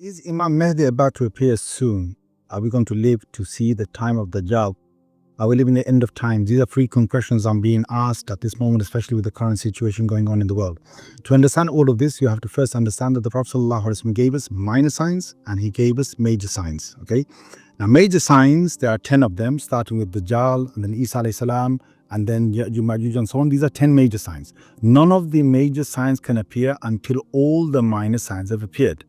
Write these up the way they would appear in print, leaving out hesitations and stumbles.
Is Imam Mahdi about to appear soon? Are we going to live to see the time of Dajjal? Are we living the end of time? These are frequent questions I'm being asked at this moment, especially with the current situation going on in the world. To understand all of this, you have to first understand that the Prophet ﷺ gave us minor signs and he gave us major signs. Okay. Now, major signs, there are 10 of them, starting with Dajjal and then Isa alayhi salam, and then Ya'juj and so on. These are 10 major signs. None of the major signs can appear until all the minor signs have appeared.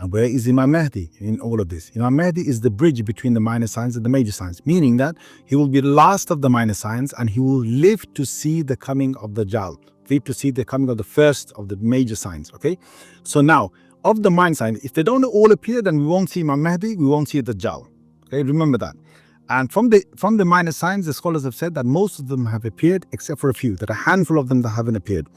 And where is Imam Mahdi in all of this? Imam Mahdi is the bridge between the minor signs and the major signs, meaning that he will be the last of the minor signs and he will live to see the coming of Dajjal, live to see the coming of the first of the major signs. Okay, so now of the minor signs, if they don't all appear, then we won't see Imam Mahdi, we won't see Dajjal. Okay, remember that. And from the minor signs, the scholars have said that most of them have appeared except for a few. There are a handful of them that haven't appeared.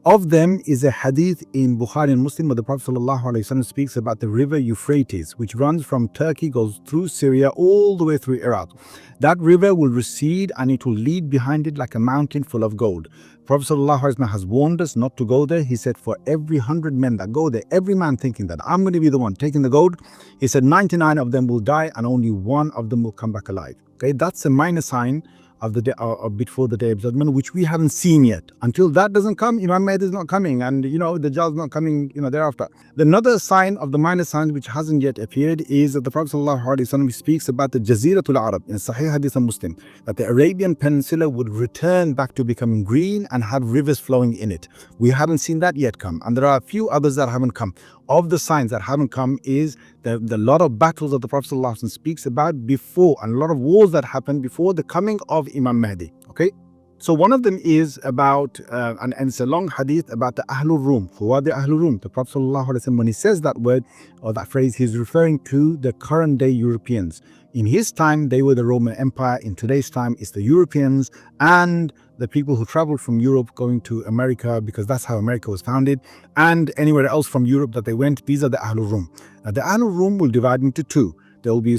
Of them is a hadith in Bukhari and Muslim where the Prophet ﷺ speaks about the river Euphrates, which runs from Turkey, goes through Syria, all the way through Iraq. That river will recede and it will lead behind it like a mountain full of gold. Prophet ﷺ has warned us not to go there. He said for every 100 men that go there, every man thinking that I'm going to be the one taking the gold, he said 99 of them will die and only one of them will come back alive. Okay, that's a minor sign of the day, or before the day of judgment, which we haven't seen yet. Until that doesn't come, Imam Mahdi is not coming, and the Dajjal is not coming, thereafter. Another sign of the minor signs which hasn't yet appeared is that the Prophet ﷺ speaks about the Jaziratul Arab in Sahih Hadith and Muslim, that the Arabian Peninsula would return back to becoming green and have rivers flowing in it. We haven't seen that yet come, and there are a few others that haven't come. Of the signs that haven't come is the lot of battles that the Prophet ﷺ speaks about before, and a lot of wars that happened before the coming of Imam Mahdi. Okay, so one of them is about, and it's a long hadith about the Ahl-ur-Rum. Who are the Ahl-ur-Rum? The Prophet ﷺ, when he says that word or that phrase, he's referring to the current day Europeans. In his time, they were the Roman Empire. In today's time, it's the Europeans and the people who traveled from Europe going to America, because that's how America was founded, and anywhere else from Europe that they went. These are the Ahl-ur-Rum. Now, the Ahl-ur-Rum will divide into two. There'll be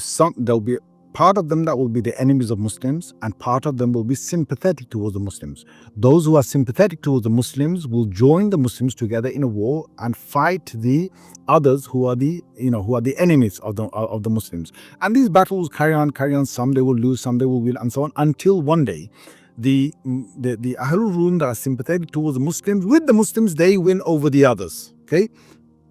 part of them that will be the enemies of Muslims, and part of them will be sympathetic towards the Muslims. Those who are sympathetic towards the Muslims will join the Muslims together in a war and fight the others who are the enemies of the Muslims. And these battles carry on. Some they will lose, some they will win, and so on, until one day the Ahl-ur-Rum that are sympathetic towards the Muslims, with the Muslims, they win over the others. Okay,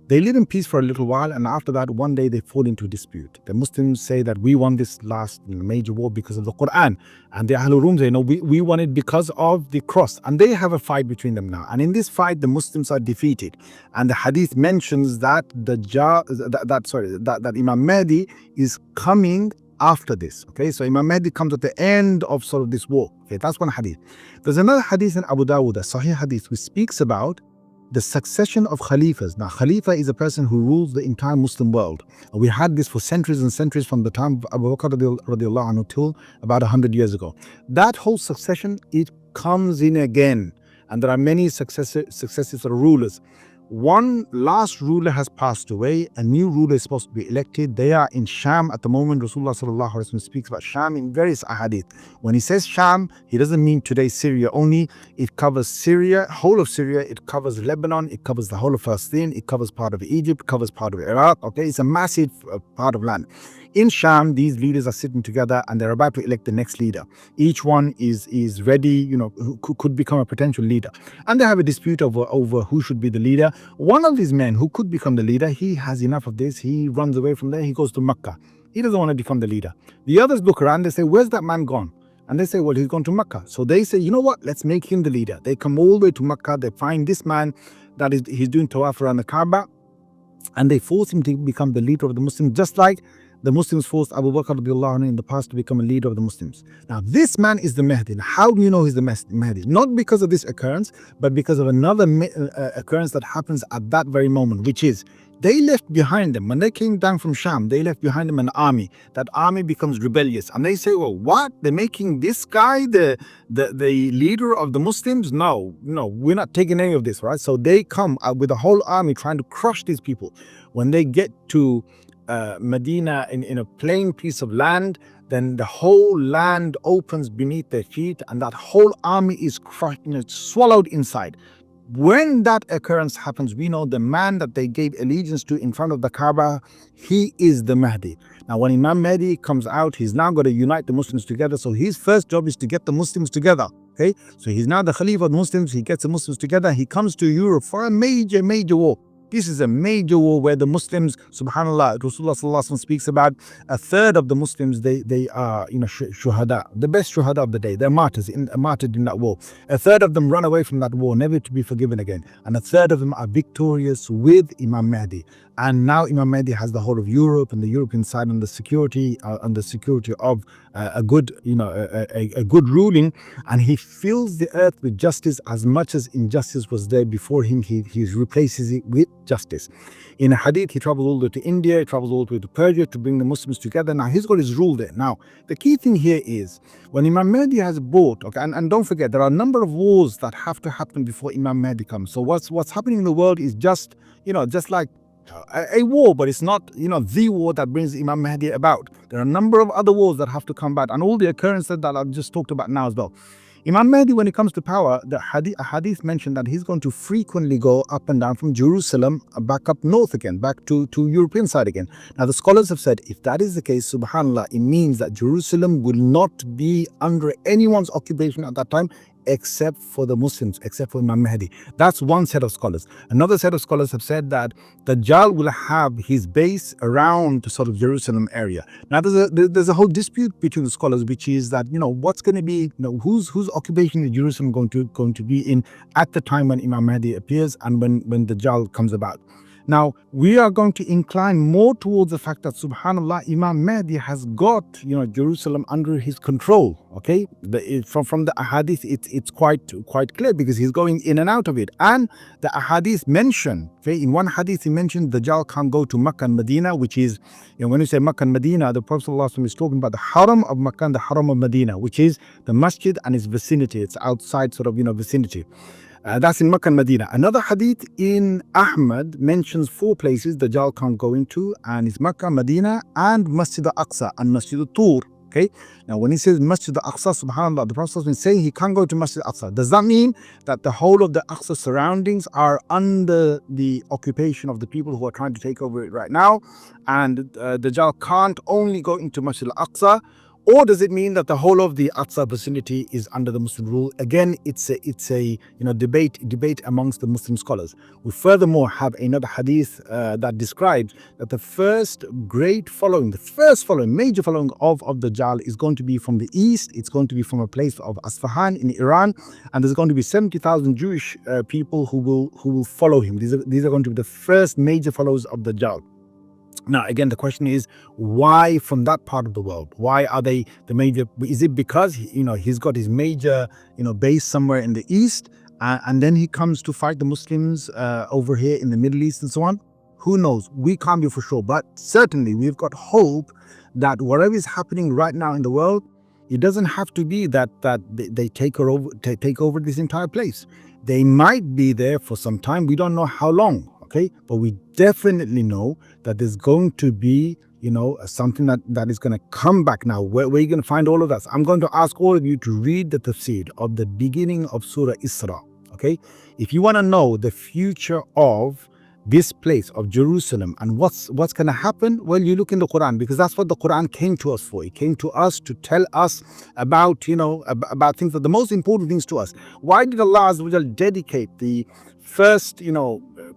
they live in peace for a little while, and after that, one day they fall into dispute. The Muslims say that we won this last major war because of the Qur'an, and the Ahl-ur-Rum say no, we won it because of the cross. And they have a fight between them now, and in this fight the Muslims are defeated. And the hadith mentions that that Imam Mahdi is coming after this. Okay, so Imam Mahdi comes at the end of sort of this war. Okay, that's one hadith. There's another hadith in Abu Dawud, a Sahih hadith, which speaks about the succession of Khalifas. Now, Khalifa is a person who rules the entire Muslim world. We had this for centuries and centuries, from the time of Abu Bakr radiallahu anhu till about 100 years ago. That whole succession, it comes in again, and there are many successive rulers. One last ruler has passed away. A new ruler is supposed to be elected. They are in Sham at the moment. Rasulullah sallallahu alaihi wasallam speaks about Sham in various ahadith. When he says Sham, he doesn't mean today's Syria only. It covers Syria, whole of Syria. It covers Lebanon. It covers the whole of Palestine. It covers part of Egypt. Covers part of Iraq. Okay, it's a massive part of land. In Sham, these leaders are sitting together and they're about to elect the next leader. Each one is ready, who could become a potential leader. And they have a dispute over who should be the leader. One of these men who could become the leader, he has enough of this. He runs away from there. He goes to Mecca. He doesn't want to become the leader. The others look around. They say, where's that man gone? And they say, well, he's gone to Mecca. So they say, you know what? Let's make him the leader. They come all the way to Mecca. They find this man he's doing tawaf around the Kaaba, and they force him to become the leader of the Muslims, just like the Muslims forced Abu Bakr radiallahu anhu in the past to become a leader of the Muslims. Now, this man is the Mahdi. Now, how do you know he's the Mahdi? Not because of this occurrence, but because of another occurrence that happens at that very moment, which is they left behind them, when they came down from Sham, they left behind them an army. That army becomes rebellious, and they say, well, what? They're making this guy the leader of the Muslims? No, we're not taking any of this, right? So they come with a whole army trying to crush these people. When they get to Medina in a plain piece of land, then the whole land opens beneath their feet, and that whole army is crushed, swallowed inside. when that occurrence happens, we know the man that they gave allegiance to in front of the Kaaba, he is the Mahdi. Now, when Imam Mahdi comes out, he's now going to unite the Muslims together. So his first job is to get the Muslims together. Okay, so he's now the Khalifa of the Muslims. He gets the Muslims together. He comes to Europe for a major war. This is a major war where the Muslims, subhanAllah, Rasulullah sallallahu alaihi wasallam speaks about a third of the Muslims, they are, shuhada, the best shuhada of the day. They're martyred in that war. A third of them run away from that war, never to be forgiven again. And a third of them are victorious with Imam Mahdi. And now Imam Mahdi has the whole of Europe and the European side and the security of a good ruling, and he fills the earth with justice. As much as injustice was there before him, he replaces it with justice. In a hadith, he travels all the way to India, he travels all the way to Persia to bring the Muslims together. Now he's got his rule there. Now the key thing here is when Imam Mahdi has brought, and don't forget, there are a number of wars that have to happen before Imam Mahdi comes. So what's happening in the world is just like a war, but it's not the war that brings Imam Mahdi about. There are a number of other wars that have to come about, and all the occurrences that I've just talked about now as well. Imam Mahdi, when it comes to power, the hadith mentioned that he's going to frequently go up and down from Jerusalem back up north again, back to European side again. Now the scholars have said if that is the case, subhanallah, it means that Jerusalem will not be under anyone's occupation at that time, except for the Muslims, except for Imam Mahdi. That's one set of scholars. Another set of scholars have said that Dajjal will have his base around the sort of Jerusalem area. Now there's a whole dispute between the scholars, which is that what's going to be, whose occupation is Jerusalem going to be in at the time when Imam Mahdi appears and when Dajjal comes about. Now, we are going to incline more towards the fact that, subhanAllah, Imam Mahdi has got, Jerusalem under his control, okay? From the ahadith, it's quite clear because he's going in and out of it. And the ahadith mention, okay, in one hadith, he mentioned Dajjal can't go to Makkah and Medina, which is, when you say Makkah and Medina, the Prophet ﷺ is talking about the Haram of Makkah and the Haram of Medina, which is the masjid and its vicinity. It's outside sort of, vicinity. That's in Makkah and Medina. Another hadith in Ahmad mentions 4 places Dajjal can't go into, and it's Makkah, Medina, and Masjid Al-Aqsa and Masjid Al-Tur. Okay. Now, when he says Masjid Al-Aqsa, subhanAllah, the Prophet has been saying he can't go to Masjid Al-Aqsa. Does that mean that the whole of the Aqsa surroundings are under the occupation of the people who are trying to take over it right now, and Dajjal can't only go into Masjid Al-Aqsa? Or does it mean that the whole of the Aqsa vicinity is under the Muslim rule? Again, it's a debate amongst the Muslim scholars. We furthermore have another hadith that describes that the first major following of Dajjal is going to be from the east. It's going to be from a place of Asfahan in Iran, and there's going to be 70,000 Jewish people who will follow him. These are going to be the first major followers of Dajjal. Now, again, the question is, why from that part of the world? Why are they the major? Is it because he's got his major base somewhere in the east, and then he comes to fight the Muslims over here in the Middle East and so on? Who knows? We can't be for sure, but certainly we've got hope that whatever is happening right now in the world, it doesn't have to be that they take over this entire place. They might be there for some time. We don't know how long. Okay, but we definitely know that there's going to be, something that is going to come back now. Where are you going to find all of that? I'm going to ask all of you to read the tafsir of the beginning of Surah Isra. Okay, if you want to know the future of this place of Jerusalem and what's going to happen, well, you look in the Quran, because that's what the Quran came to us for. It came to us to tell us about, about things, that the most important things to us. Why did Allah Azza wa Jal dedicate the first,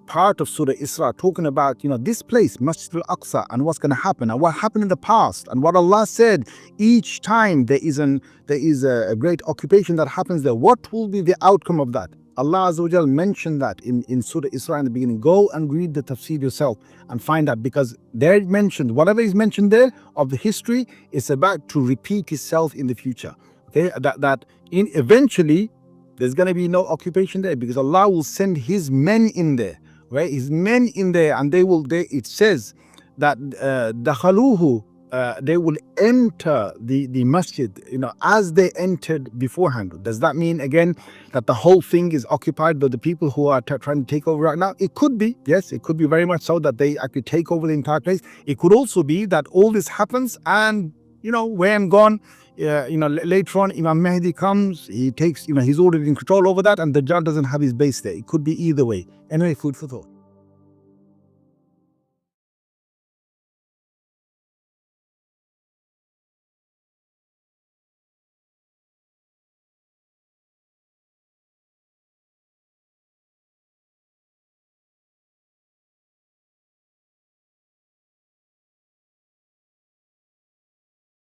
part of Surah Isra talking about, this place, Masjid Al-Aqsa, and what's going to happen and what happened in the past and what Allah said each time there is a great occupation that happens there, what will be the outcome of that? Allah Azza wa Jal mentioned that in Surah Isra in the beginning. Go and read the tafsir yourself and find out, because there mentioned, whatever is mentioned there of the history is about to repeat itself in the future. Okay, eventually there's going to be no occupation there, because Allah will send His men in there, right? His men in there, and it says that dakhaluhu, they will enter the masjid, as they entered beforehand. Does that mean again that the whole thing is occupied by the people who are trying to take over right now? It could be, yes, it could be very much so that they actually take over the entire place. It could also be that all this happens and, when gone, later on Imam Mahdi comes, he takes, he's already in control over that, and Dajjal doesn't have his base there. It could be either way. Anyway, food for thought.